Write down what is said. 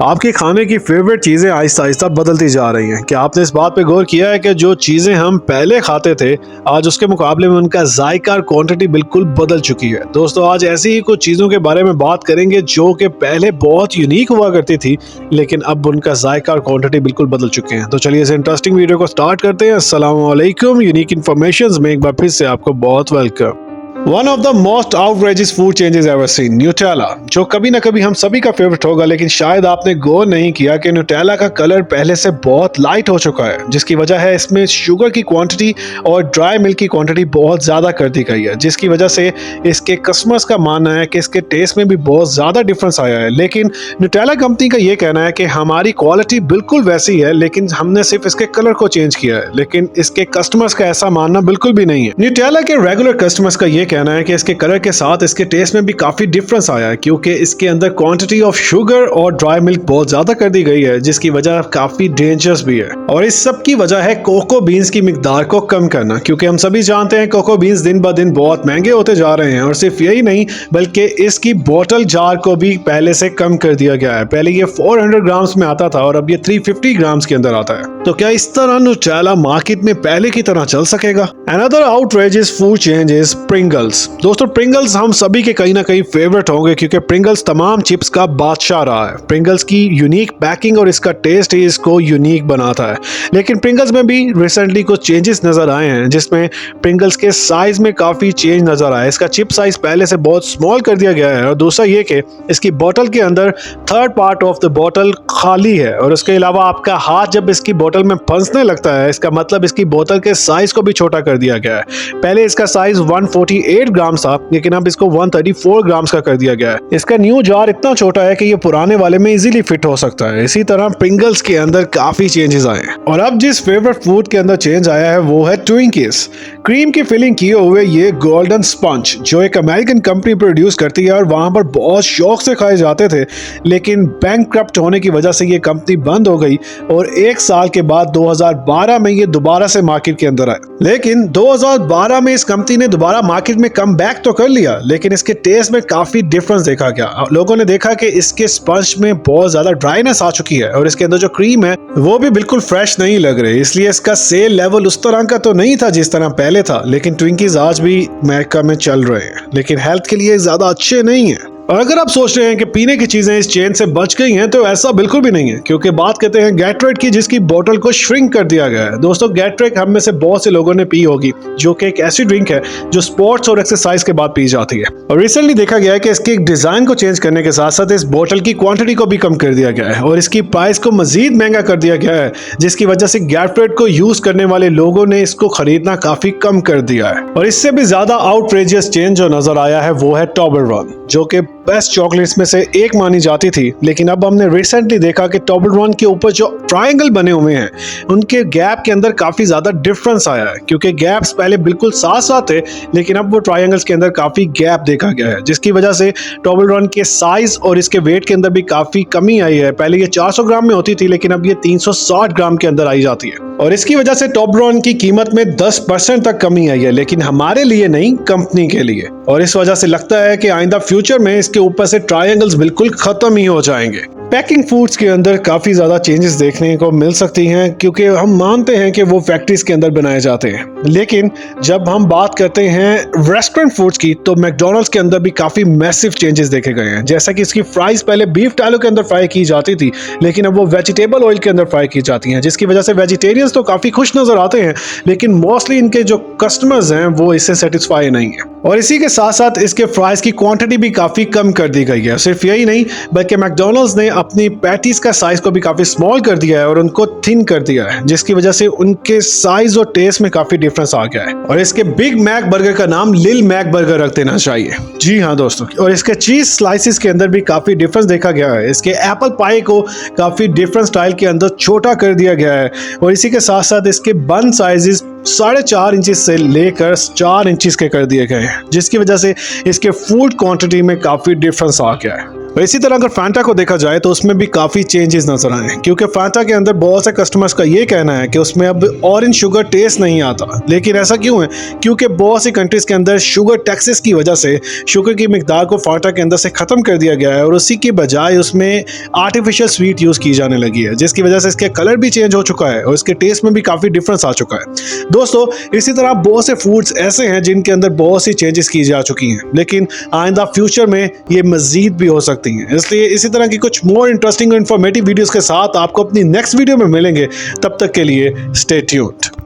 आपके खाने की फेवरेट चीज़ें आहिस्ता आहिस्ता बदलती जा रही हैं। क्या आपने इस बात पे गौर किया है कि जो चीज़ें हम पहले खाते थे आज उसके मुकाबले में उनका जायका और क्वांटिटी बिल्कुल बदल चुकी है। दोस्तों आज ऐसी ही कुछ चीज़ों के बारे में बात करेंगे जो कि पहले बहुत यूनिक हुआ करती थी, लेकिन अब उनका जायका और क्वांटिटी बिल्कुल बदल चुके हैं। तो चलिए इस इंटरेस्टिंग वीडियो को स्टार्ट करते हैं। अस्सलाम वालेकुम, यूनिक इन्फॉर्मेशन में एक बार फिर से आपको बहुत welcome. One of the most outrageous food changes ever seen, Nutella, जो कभी ना कभी हम सभी का फेवरेट होगा, लेकिन शायद आपने गौर नहीं किया कि न्यूटेला का कलर पहले से बहुत लाइट हो चुका है, जिसकी वजह है इसमें शुगर की क्वांटिटी और ड्राई मिल्क की क्वांटिटी बहुत ज़्यादा कर दी गई है, जिसकी वजह से इसके कस्टमर्स का मानना है कि इसके टेस्ट में भी बहुत ज़्यादा डिफरेंस आया है। लेकिन न्यूटेला कंपनी का ये कहना है कि हमारी क्वालिटी बिल्कुल वैसी है, लेकिन हमने सिर्फ इसके कलर को चेंज किया है। लेकिन इसके कस्टमर्स का ऐसा मानना बिल्कुल भी नहीं है। न्यूटेला के रेगुलर कस्टमर्स का ये कहना है कि इसके कलर के साथ इसके टेस्ट में भी काफी डिफरेंस आया है, क्योंकि इसके अंदर क्वांटिटी ऑफ शुगर और ड्राई मिल्क बहुत ज्यादा कर दी गई है, जिसकी वजह काफी डेंजरस भी है। और इस सब की वजह है कोको बीन्स की मिकदार को कम करना, क्योंकि हम सभी जानते हैं कोको बीन्स दिन ब दिन बहुत महंगे होते जा रहे हैं। और सिर्फ यही नहीं बल्कि इसकी बोतल जार को भी पहले से कम कर दिया गया है। पहले ये 400 ग्राम्स में आता था और अब ये 350 ग्राम्स के अंदर आता है। तो क्या इस तरह न्यूटेला मार्केट में पहले की तरह चल सकेगा? Another outrageous food change is Pringles। दोस्तों प्रिंगल्स हम सभी के कहीं ना कहीं फेवरेट होंगे, क्योंकि प्रिंगल्स तमाम चिप्स का बादशाह रहा है। प्रिंगल्स की यूनिक पैकिंग और इसका टेस्ट ही इसको यूनिक बनाता है। लेकिन प्रिंगल्स में भी रिसेंटली कुछ चेंजेस नजर आए हैं, जिसमें प्रिंगल्स के साइज में काफी चेंज नजर आया है। इसका चिप साइज पहले से बहुत स्मॉल कर दिया गया है, और दूसरा ये कि इसकी बोतल के अंदर थर्ड पार्ट ऑफ द बोतल खाली है, और उसके अलावा आपका हाथ जब इसकी बोतल में फंसने लगता है, इसका मतलब इसकी बोतल के साइज को भी छोटा कर दिया गया है। पहले इसका साइज 148 ग्राम था, लेकिन अब इसको 134 ग्राम्स का कर दिया गया है। इसका न्यू जार इतना छोटा है कि ये पुराने वाले में इजीली फिट हो सकता है। इसी तरह प्रिंगल्स के अंदर काफी चेंजेस आए हैं। और अब जिस फेवरेट फूड के अंदर चेंज आया है वो है ट्विंकीज। क्रीम की फिलिंग किए हुए ये गोल्डन स्पंज, जो एक अमेरिकन कंपनी प्रोड्यूस करती है और वहां पर बहुत शौक से खाए जाते थे, लेकिन बैंकक्रप्ट होने की वजह से ये कंपनी बंद हो गई और एक साल के बाद 2012 में ये दोबारा से मार्केट के अंदर आए। लेकिन 2012 में इस कंपनी ने दोबारा मार्केट में कम बैक तो कर लिया, लेकिन इसके टेस्ट में काफी डिफरेंस देखा गया। लोगों ने देखा कि इसके स्पंज में बहुत ज्यादा ड्राइनेस आ चुकी है और इसके अंदर जो क्रीम है वो भी बिल्कुल फ्रेश नहीं लग रही। इसलिए इसका सेल लेवल उस तरह का तो नहीं था जिस तरह पहले था। लेकिन ट्विंकीज आज भी अमेरिका में चल रहे हैं, लेकिन हेल्थ के लिए ज्यादा अच्छे नहीं है। और अगर आप सोच रहे हैं कि पीने की चीजें इस चेन से बच गई हैं, तो ऐसा बिल्कुल भी नहीं है, क्योंकि बात करते हैं गैटरेड की, जिसकी बोतल को श्रिंक कर दिया गया है। दोस्तों गैटरेड हम में से बहुत से लोगों ने पी होगी, जो कि एक ऐसी ड्रिंक है जो स्पोर्ट्स और एक्सरसाइज के बाद पी जाती है। और रिसेंटली देखा गया है कि इसके डिजाइन को चेंज करने के साथ साथ इस बोतल की क्वांटिटी को भी कम कर दिया गया है और इसकी प्राइस को मजीद महंगा कर दिया गया है, जिसकी वजह से गैटरेड को यूज करने वाले लोगों ने इसको खरीदना काफी कम कर दिया है। और इससे भी ज्यादा आउटरेजियस चेंज जो नजर आया है वो है टोबलरॉन, जो कि बेस्ट चॉकलेट्स में से एक मानी जाती थी। लेकिन अब हमने रिसेंटली देखा कि टोबलरॉन के ऊपर जो ट्रायंगल बने हुए हैं उनके गैप के अंदर काफी ज्यादा डिफरेंस आया है, क्योंकि गैप्स पहले बिल्कुल साथ साथ थे, लेकिन अब वो ट्रायंगल्स के अंदर काफी गैप देखा गया है, जिसकी वजह से टोबलरॉन के साइज और इसके वेट के अंदर भी काफी कमी आई है। पहले ये 400 ग्राम में होती थी, लेकिन अब ये 360 ग्राम के अंदर आई जाती है, और इसकी वजह से टोबलरॉन की कीमत में 10% तक कमी आई है, लेकिन हमारे लिए नहीं, कंपनी के लिए। और इस वजह से लगता है कि आइंदा फ्यूचर में इसके ऊपर से ट्रायंगल्स बिल्कुल खत्म ही हो जाएंगे। पैकिंग फूड्स के अंदर काफ़ी ज़्यादा चेंजेस देखने को मिल सकती हैं, क्योंकि हम मानते हैं कि वो फैक्ट्रीज के अंदर बनाए जाते हैं। लेकिन जब हम बात करते हैं रेस्टोरेंट फूड्स की, तो मैकडॉनल्ड्स के अंदर भी काफ़ी मैसिव चेंजेस देखे गए हैं। जैसा कि इसकी फ्राइज पहले बीफ टैलो के अंदर फ्राई की जाती थी, लेकिन अब वो वेजिटेबल ऑयल के अंदर फ्राई की जाती हैं, जिसकी वजह से वेजिटेरियंस तो काफ़ी खुश नज़र आते हैं, लेकिन मोस्टली इनके जो कस्टमर्स हैं वो इससे सेटिस्फाई नहीं है। और इसी के साथ साथ इसके फ्राइज की क्वांटिटी भी काफ़ी कम कर दी गई है। सिर्फ यही नहीं बल्कि मैकडॉनल्ड्स ने अपनी पैटीज का साइज को भी काफी स्मॉल कर दिया है और उनको थिन कर दिया है, जिसकी वजह से उनके साइज और टेस्ट में काफी डिफरेंस आ गया है। और इसके बिग मैक बर्गर का नाम लिल मैक बर्गर रख देना चाहिए। जी हाँ दोस्तों, और इसके चीज स्लाइसिस के अंदर भी काफी डिफरेंस देखा गया है। इसके एप्पल पाई को काफी डिफरेंट स्टाइल के अंदर छोटा कर दिया गया है, और इसी के साथ साथ इसके बन साइजेस 4.5 इंच से लेकर 4 इंच के कर दिए गए हैं, जिसकी वजह से इसके फूड क्वांटिटी में काफी डिफरेंस आ गया है। और इसी तरह अगर फैंटा को देखा जाए तो उसमें भी काफ़ी चेंजेस नजर आए, क्योंकि फैंटा के अंदर बहुत से कस्टमर्स का ये कहना है कि उसमें अब ऑरेंज शुगर टेस्ट नहीं आता। लेकिन ऐसा क्यों है? क्योंकि बहुत सी कंट्रीज के अंदर शुगर टैक्सेस की वजह से शुगर की मिकदार को फैंटा के अंदर से ख़त्म कर दिया गया है और उसी की बजाय उसमें आर्टिफिशियल स्वीट यूज़ की जाने लगी है, जिसकी वजह से इसके कलर भी चेंज हो चुका है और इसके टेस्ट में भी काफ़ी डिफरेंस आ चुका है। दोस्तों, इसी तरह बहुत से फूड्स ऐसे हैं जिनके अंदर बहुत सी चेंजेस की जा चुकी हैं, लेकिन आइंदा फ्यूचर में ये मजीद भी हो सकती हैं। इसलिए इसी तरह की कुछ मोर इंटरेस्टिंग और इन्फॉर्मेटिव वीडियोस के साथ आपको अपनी नेक्स्ट वीडियो में मिलेंगे। तब तक के लिए स्टे ट्यून्ड।